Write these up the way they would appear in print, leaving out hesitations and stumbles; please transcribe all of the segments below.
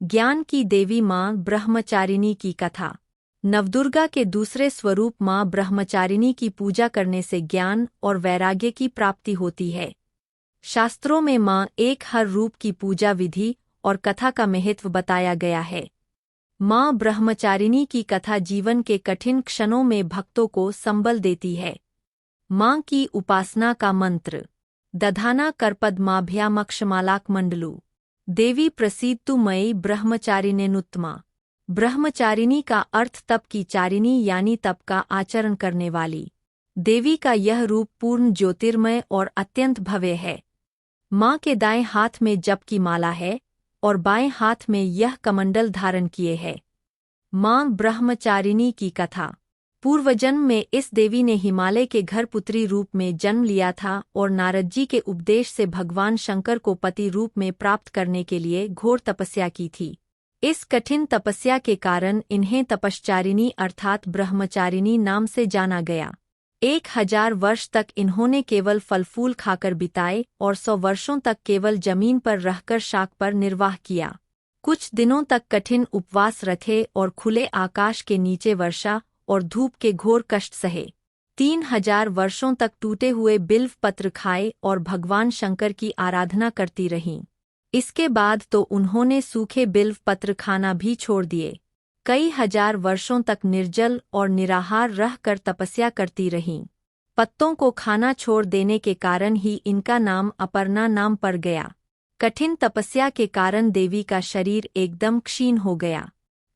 ज्ञान की देवी माँ ब्रह्मचारिणी की कथा। नवदुर्गा के दूसरे स्वरूप माँ ब्रह्मचारिणी की पूजा करने से ज्ञान और वैराग्य की प्राप्ति होती है। शास्त्रों में माँ एक हर रूप की पूजा विधि और कथा का महत्व बताया गया है। माँ ब्रह्मचारिणी की कथा जीवन के कठिन क्षणों में भक्तों को संबल देती है। माँ की उपासना का मंत्र। दधाना करपद्माभ्यामक्षमालाक मंडलू देवी प्रसीदतु मयि ब्रह्मचारिणेनुत्तमा। ब्रह्मचारिणी का अर्थ तप की चारिणी यानी तप का आचरण करने वाली। देवी का यह रूप पूर्ण ज्योतिर्मय और अत्यंत भव्य है। माँ के दाएं हाथ में जप की माला है और बाएं हाथ में यह कमंडल धारण किए है। माँ ब्रह्मचारिणी की कथा। पूर्वजन्म में इस देवी ने हिमालय के घर पुत्री रूप में जन्म लिया था और नारद जी के उपदेश से भगवान शंकर को पति रूप में प्राप्त करने के लिए घोर तपस्या की थी। इस कठिन तपस्या के कारण इन्हें तपश्चारिणी अर्थात ब्रह्मचारिणी नाम से जाना गया। 1000 वर्ष तक इन्होंने केवल फल फूल खाकर बिताए और 100 वर्षों तक केवल जमीन पर रहकर शाक पर निर्वाह किया। कुछ दिनों तक कठिन उपवास रखे और खुले आकाश के नीचे वर्षा और धूप के घोर कष्ट सहे। 3000 वर्षों तक टूटे हुए बिल्व पत्र खाए और भगवान शंकर की आराधना करती रहीं। इसके बाद तो उन्होंने सूखे बिल्व पत्र खाना भी छोड़ दिए। कई हजार वर्षों तक निर्जल और निराहार रहकर तपस्या करती रहीं। पत्तों को खाना छोड़ देने के कारण ही इनका नाम अपर्णा नाम पड़ गया। कठिन तपस्या के कारण देवी का शरीर एकदम क्षीण हो गया।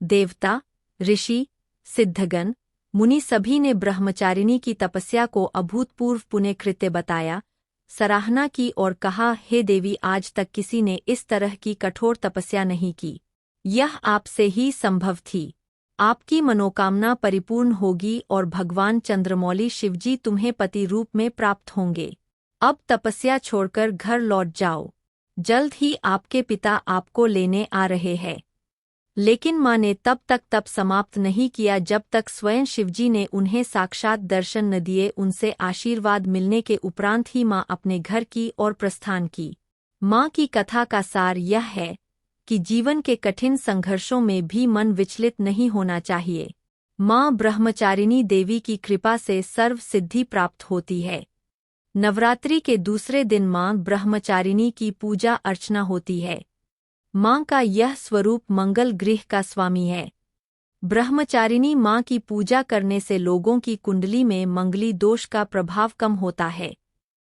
देवता, ऋषि, सिद्धगण, मुनि सभी ने ब्रह्मचारिणी की तपस्या को अभूतपूर्व पुण्यकृत्य बताया, सराहना की और कहा, हे देवी, आज तक किसी ने इस तरह की कठोर तपस्या नहीं की। यह आपसे ही संभव थी। आपकी मनोकामना परिपूर्ण होगी और भगवान चंद्रमौली शिवजी तुम्हें पति रूप में प्राप्त होंगे। अब तपस्या छोड़कर घर लौट जाओ। जल्द ही आपके पिता आपको लेने आ रहे हैं। लेकिन माँ ने तब तक तप समाप्त नहीं किया जब तक स्वयं शिवजी ने उन्हें साक्षात दर्शन न दिए। उनसे आशीर्वाद मिलने के उपरांत ही माँ अपने घर की ओर प्रस्थान की। माँ की कथा का सार यह है कि जीवन के कठिन संघर्षों में भी मन विचलित नहीं होना चाहिए। माँ ब्रह्मचारिणी देवी की कृपा से सर्व सिद्धि प्राप्त होती है। नवरात्रि के दूसरे दिन माँ ब्रह्मचारिणी की पूजा अर्चना होती है। माँ का यह स्वरूप मंगल गृह का स्वामी है। ब्रह्मचारिणी माँ की पूजा करने से लोगों की कुंडली में मंगली दोष का प्रभाव कम होता है।